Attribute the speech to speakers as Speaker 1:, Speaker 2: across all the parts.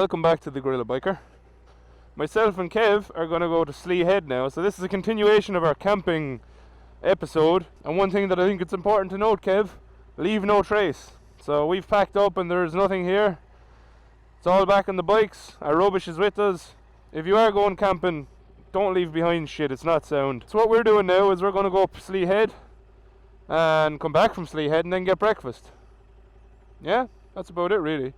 Speaker 1: welcome back to the GorillaBiker. Myself and Kev are going to go to Slea Head now, so this is a continuation of our camping episode. And one thing that I think it's important to note, Kev, leave no trace. So we've packed up and there's nothing here. It's all back on the bikes, our rubbish is with us. If you are going camping, don't leave behind shit, it's not sound. So what we're doing now is we're going to go up Slea Head and come back from Slea Head and then get breakfast. Yeah, that's about it really.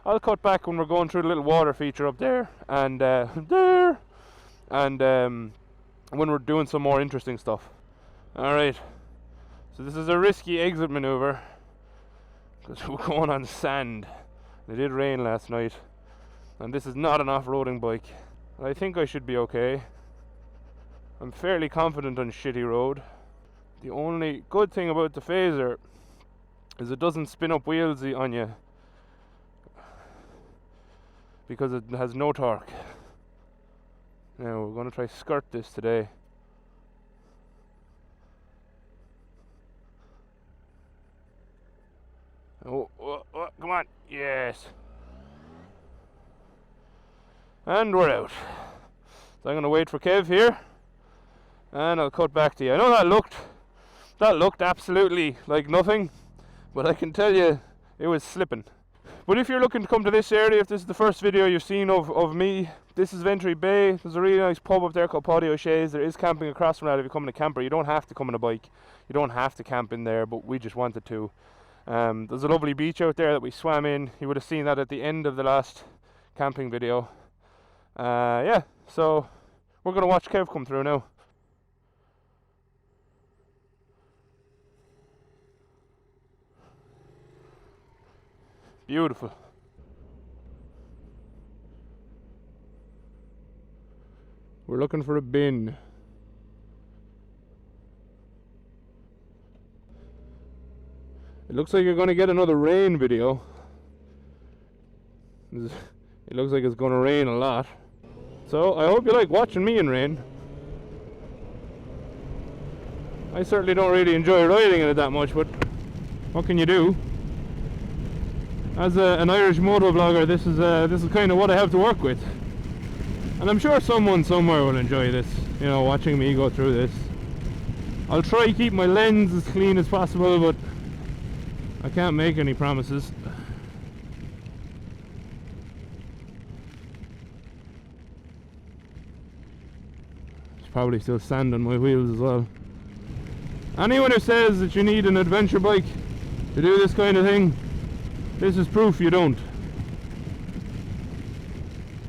Speaker 1: I'll cut back when we're going through the little water feature up there and when we're doing some more interesting stuff. Alright, so this is a risky exit maneuver because we're going on sand. It did rain last night and this is not an off-roading bike. I think I should be okay. I'm fairly confident on shitty road. The only good thing about the phaser is it doesn't spin up wheelsy on you because it has no torque. Now we're going to try skirt this today. Oh, come on, yes. And we're out. So I'm going to wait for Kev here and I'll cut back to you. I know that looked absolutely like nothing, but I can tell you it was slipping. But if you're looking to come to this area, if this is the first video you've seen of me, this is Ventry Bay. There's a really nice pub up there called Paddy O'Shea's. There is camping across from that if you're coming to camper. You don't have to come on a bike. You don't have to camp in there, but we just wanted to. There's a lovely beach out there that we swam in. You would have seen that at the end of the last camping video. Yeah, so we're going to watch Kev come through now. Beautiful. We're looking for a bin. It looks like you're going to get another rain video. It looks like it's going to rain a lot. So I hope you like watching me in rain. I certainly don't really enjoy riding in it that much, but what can you do? As an Irish moto vlogger, this is kind of what I have to work with. And I'm sure someone somewhere will enjoy this, you know, watching me go through this. I'll try to keep my lens as clean as possible, but I can't make any promises. There's probably still sand on my wheels as well. Anyone who says that you need an adventure bike to do this kind of thing, this is proof you don't.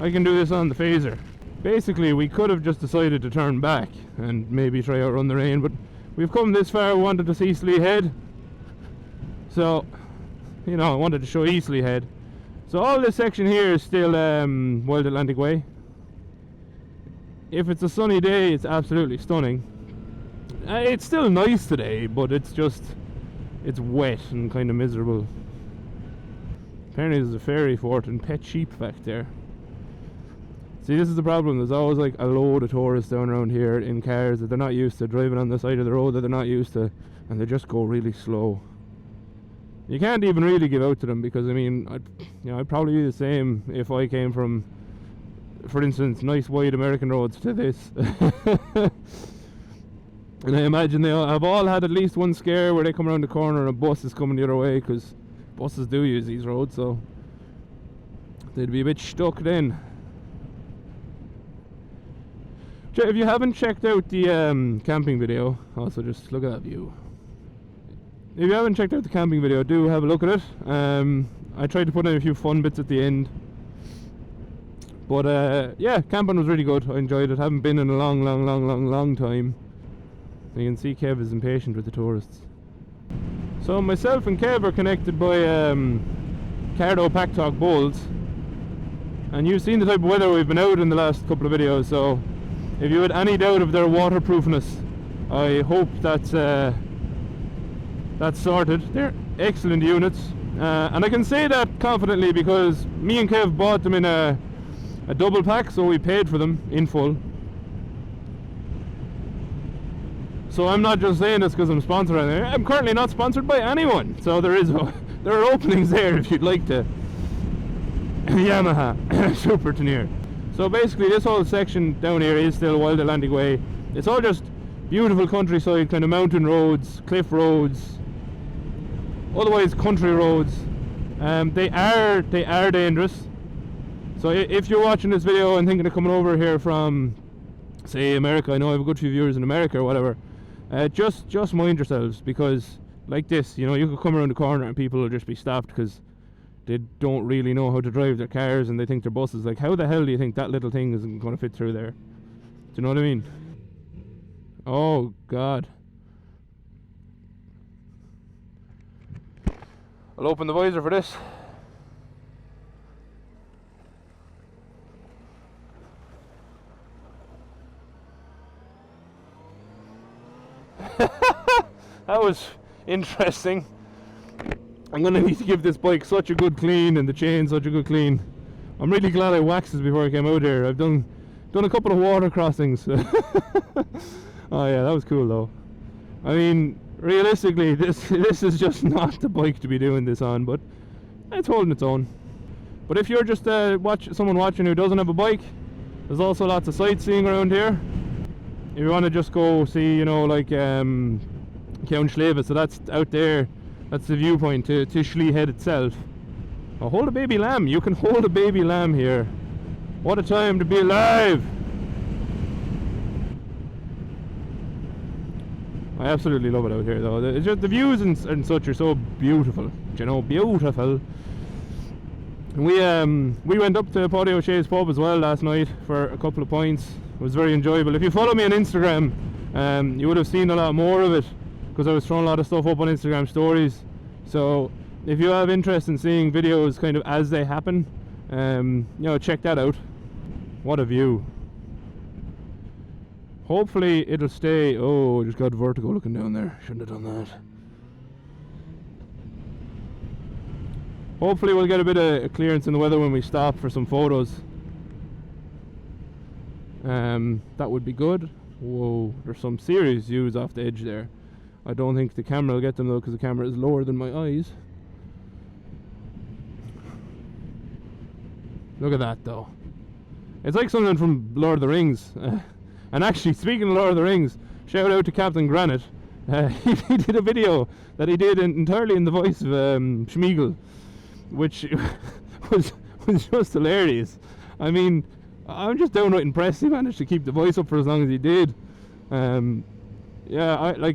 Speaker 1: I can do this on the phaser. Basically, we could have just decided to turn back and maybe try outrun the rain, but we've come this far. We wanted to see Slea Head. So, you know, I wanted to show you Slea Head. So all this section here is still Wild Atlantic Way. If it's a sunny day, it's absolutely stunning. It's still nice today, but it's wet and kind of miserable. Apparently there's a fairy fort and pet sheep back there. See, this is the problem. There's always like a load of tourists down around here in cars that they're not used to, driving on the side of the road that they're not used to, and they just go really slow. You can't even really give out to them because, I mean, I'd probably be the same if I came from, for instance, nice wide American roads to this. And I imagine they have all had at least one scare where they come around the corner and a bus is coming the other way, because buses do use these roads, so they'd be a bit stuck then. If you haven't checked out the camping video, also just look at that view. If you haven't checked out the camping video, do have a look at it. I tried to put in a few fun bits at the end. But yeah, camping was really good. I enjoyed it. Haven't been in a long time. You can see Kev is impatient with the tourists. So myself and Kev are connected by Cardo Packtalk bowls. And you've seen the type of weather we've been out in the last couple of videos, so if you had any doubt of their waterproofness, I hope that's sorted. They're excellent units, and I can say that confidently because me and Kev bought them in a double pack, so we paid for them in full. So I'm not just saying this because I'm sponsored. I'm currently not sponsored by anyone, so there are openings there if you'd like to Yamaha Super Tenier. So basically this whole section down here is still Wild Atlantic Way. It's all just beautiful countryside, kind of mountain roads, cliff roads, otherwise country roads. They are dangerous. So if you're watching this video and thinking of coming over here from, say, America, I know I have a good few viewers in America or whatever, just mind yourselves, because like this, you know, you could come around the corner and people will just be stopped because they don't really know how to drive their cars and they think they're buses. Like, how the hell do you think that little thing isn't going to fit through there? Do you know what I mean? Oh God. I'll open the visor for this. That was interesting. I'm gonna need to give this bike such a good clean and the chain such a good clean. I'm really glad I waxed this before I came out here. I've done a couple of water crossings. Oh yeah, that was cool though. I mean, realistically, this is just not the bike to be doing this on, but it's holding its own. But if you're just someone watching who doesn't have a bike, there's also lots of sightseeing around here. If you want to just go see, you know, like Count Slea, so that's out there. That's the viewpoint to Slea Head itself. Oh, hold a baby lamb. You can hold a baby lamb here. What a time to be alive! I absolutely love it out here though. It's just the views and such are so beautiful. You know, beautiful. We went up to Paddy O'Shea's pub as well last night for a couple of pints. It was very enjoyable. If you follow me on Instagram, you would have seen a lot more of it, because I was throwing a lot of stuff up on Instagram stories. So if you have interest in seeing videos kind of as they happen, you know, check that out. What a view. Hopefully it'll stay. Oh, I just got vertigo looking down there. Shouldn't have done that. Hopefully we'll get a bit of clearance in the weather when we stop for some photos. That would be good. Whoa, there's some serious views off the edge there. I don't think the camera will get them though, because the camera is lower than my eyes. Look at that though. It's like something from Lord of the Rings. And actually, speaking of Lord of the Rings, shout out to Captain Granite. He did a video that he did entirely in the voice of Schmeagol, which was just hilarious. I mean, I'm just downright impressed he managed to keep the voice up for as long as he did. Yeah,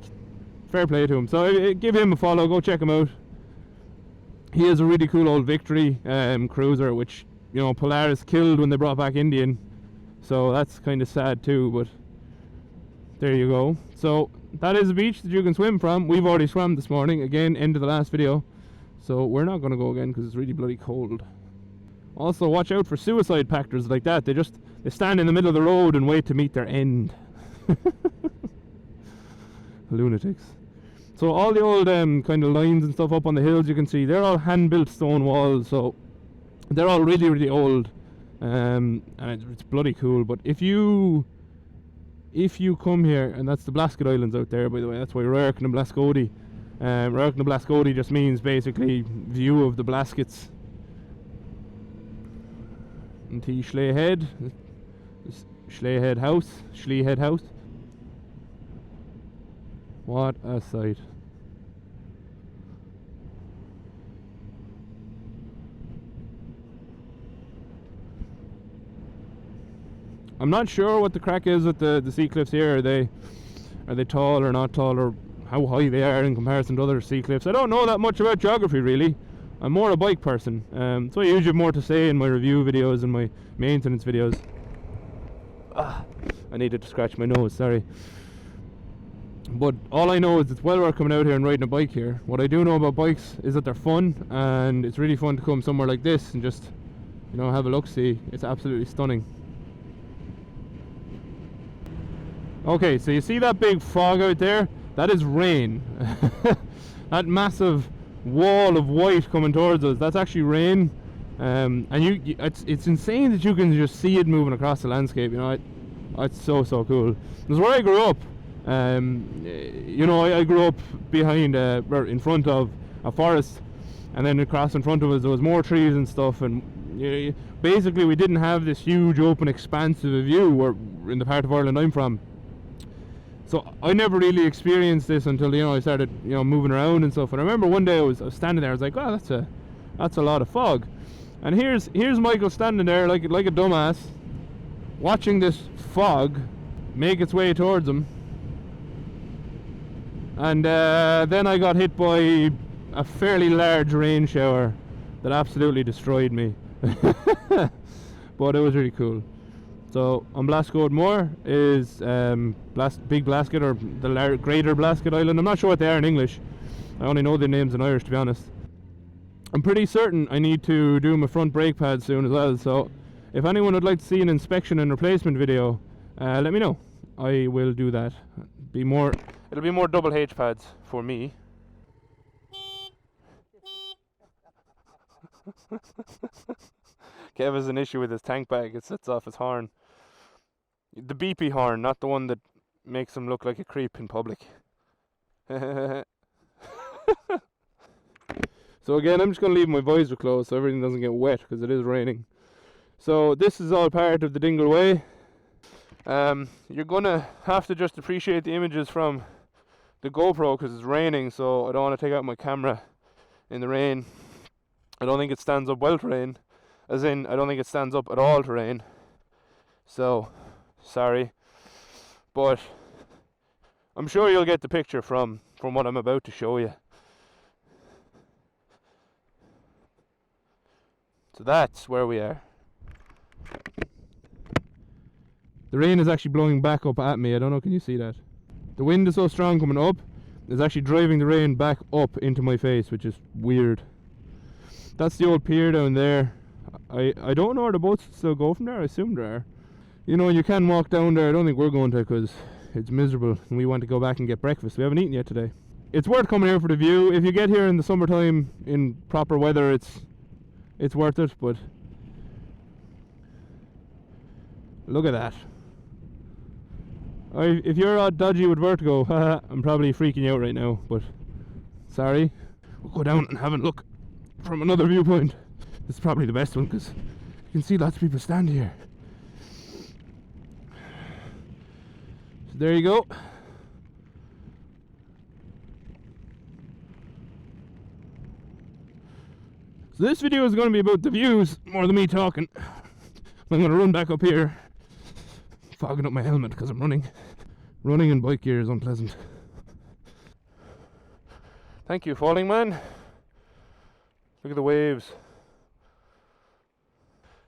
Speaker 1: fair play to him. So give him a follow, go check him out. He has a really cool old Victory cruiser, which, you know, Polaris killed when they brought back Indian. So that's kind of sad too, but there you go. So that is a beach that you can swim from. We've already swam this morning, again, end of the last video. So we're not going to go again because it's really bloody cold. Also, watch out for suicide pactors like that. They stand in the middle of the road and wait to meet their end. Lunatics. So all the old kind of lines and stuff up on the hills you can see, they're all hand-built stone walls, so they're all really, really old. And it's bloody cool. But if you come here, and that's the Blasket Islands out there, by the way, that's why Rark and Blascody. Rark and Blascody just means basically view of the Blaskets. And Slea Head, Slea Head House, Slea Head House. What a sight. I'm not sure what the crack is with the sea cliffs here. Are they tall or not tall, or how high they are in comparison to other sea cliffs? I don't know that much about geography really. I'm more a bike person, so I usually have more to say in my review videos and my maintenance videos. I needed to scratch my nose, sorry. But all I know is it's well worth coming out here and riding a bike here. What I do know about bikes is that they're fun, and it's really fun to come somewhere like this and just, you know, have a look-see. It's absolutely stunning. Okay, so you see that big fog out there? That is rain. That massive wall of white coming towards us, that's actually rain. And it's insane that you can just see it moving across the landscape, you know. It's so cool. This is where I grew up. You know, I grew up behind in front of a forest, and then across in front of us there was more trees and stuff, and basically we didn't have this huge open expanse of a view where, in the part of Ireland I'm from. So I never really experienced this until, you know, I started, you know, moving around and stuff. And I remember one day I was standing there, I was like, oh, that's a lot of fog. And here's Michael standing there like a dumbass, watching this fog make its way towards him. And then I got hit by a fairly large rain shower that absolutely destroyed me. But it was really cool. So on Blasco Moor is Big Blasket, or the Greater Blasket Island. I'm not sure what they are in English. I only know the names in Irish, to be honest. I'm pretty certain I need to do my front brake pads soon as well. So if anyone would like to see an inspection and replacement video, let me know. I will do that. It'll be more double H pads for me. Kev has an issue with his tank bag. It sets off his horn. The beepy horn, not the one that makes him look like a creep in public. So again, I'm just going to leave my visor closed so everything doesn't get wet because it is raining. So this is all part of the Dingle Way. You're going to have to just appreciate the images from the GoPro because it's raining, so I don't want to take out my camera in the rain. I don't think it stands up well to rain. As in, I don't think it stands up at all to rain. So, sorry. But I'm sure you'll get the picture from what I'm about to show you. So that's where we are. The rain is actually blowing back up at me. I don't know, can you see that? The wind is so strong coming up, it's actually driving the rain back up into my face, which is weird. That's the old pier down there. I don't know where the boats still go from there. I assume there are. You know, you can walk down there. I don't think we're going to because it's miserable and we want to go back and get breakfast. We haven't eaten yet today. It's worth coming here for the view. If you get here in the summertime in proper weather, it's worth it. But look at that. If you're dodgy with vertigo, I'm probably freaking you out right now, but sorry. We'll go down and have a look from another viewpoint. This is probably the best one because you can see lots of people stand here. So there you go. So this video is going to be about the views more than me talking. I'm going to run back up here, fogging up my helmet because I'm running. Running in bike gear is unpleasant. Thank you, falling man. Look at the waves.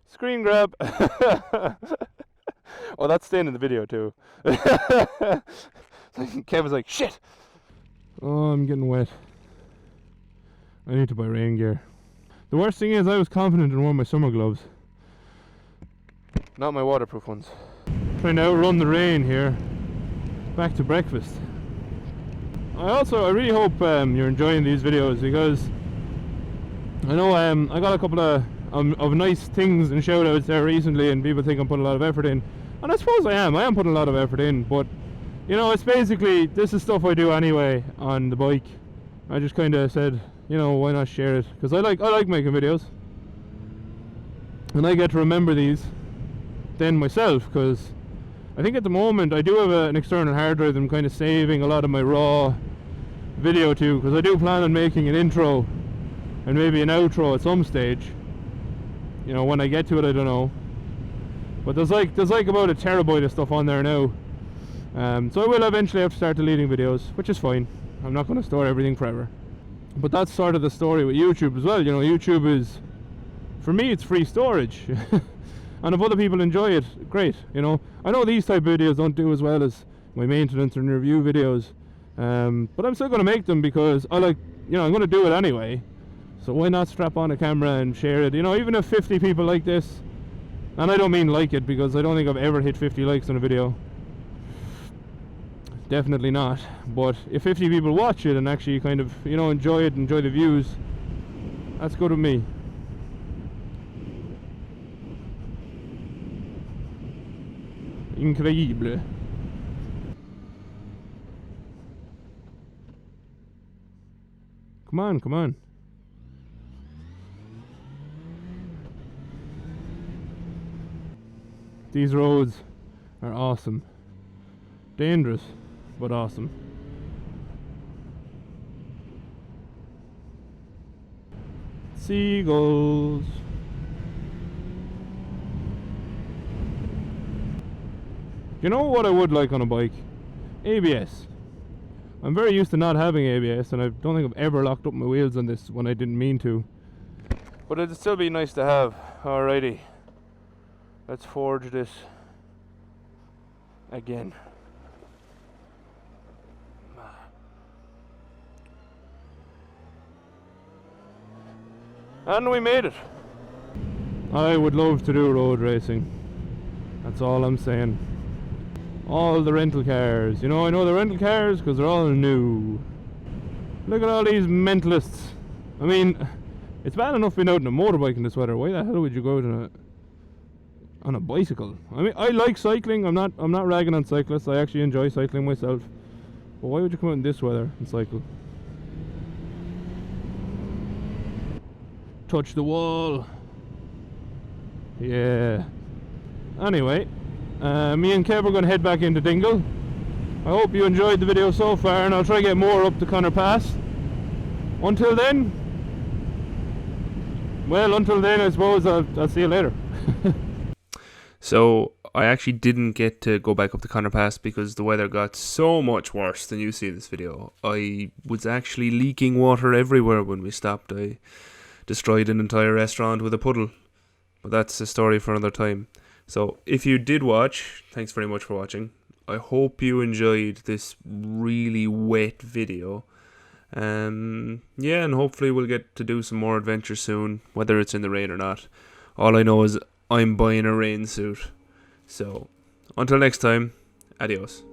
Speaker 1: Screen grab. Oh, that's staying in the video too. Kev was like, shit. Oh, I'm getting wet. I need to buy rain gear. The worst thing is I was confident in wearing my summer gloves. Not my waterproof ones. Trying to outrun the rain here. Back to breakfast. I really hope you're enjoying these videos because I know I got a couple of nice things and shout outs there recently and people think I'm putting a lot of effort in, and I suppose I am putting a lot of effort in, but you know, it's basically, this is stuff I do anyway on the bike. I just kind of said, you know, why not share it, because I like making videos and I get to remember these then myself, because I think at the moment I do have an external hard drive that I'm kind of saving a lot of my raw video to, because I do plan on making an intro and maybe an outro at some stage. You know, when I get to it, I don't know. But there's like about a terabyte of stuff on there now. So I will eventually have to start deleting videos, which is fine. I'm not going to store everything forever. But that's sort of the story with YouTube as well. You know, YouTube is, for me, it's free storage. And if other people enjoy it, great. You know, I know these type of videos don't do as well as my maintenance and review videos, but I'm still going to make them because I like, you know, I'm going to do it anyway. So why not strap on a camera and share it? You know, even if 50 people like this, and I don't mean like it because I don't think I've ever hit 50 likes on a video. Definitely not. But if 50 people watch it and actually kind of, you know, enjoy it, enjoy the views, that's good with me. Incredible. Come on, come on. These roads are awesome. Dangerous, but awesome. Seagulls. You know what I would like on a bike? ABS. I'm very used to not having ABS, and I don't think I've ever locked up my wheels on this when I didn't mean to. But it'd still be nice to have. Alrighty. Let's forge this again. And we made it. I would love to do road racing. That's all I'm saying. All the rental cars. You know, I know the rental cars because they're all new. Look at all these mentalists. I mean, it's bad enough being out on a motorbike in this weather. Why the hell would you go out on a bicycle? I mean, I like cycling. I'm not ragging on cyclists. I actually enjoy cycling myself. But why would you come out in this weather and cycle? Touch the wall. Yeah. Anyway, me and Kev are going to head back into Dingle. I hope you enjoyed the video so far, and I'll try to get more up to Conor Pass. Until then, I suppose I'll see you later. So, I actually didn't get to go back up to Conor Pass because the weather got so much worse than you see in this video. I was actually leaking water everywhere when we stopped. I destroyed an entire restaurant with a puddle. But that's a story for another time. So, if you did watch, thanks very much for watching. I hope you enjoyed this really wet video. Yeah, and hopefully we'll get to do some more adventures soon, whether it's in the rain or not. All I know is I'm buying a rain suit. So, until next time, adios.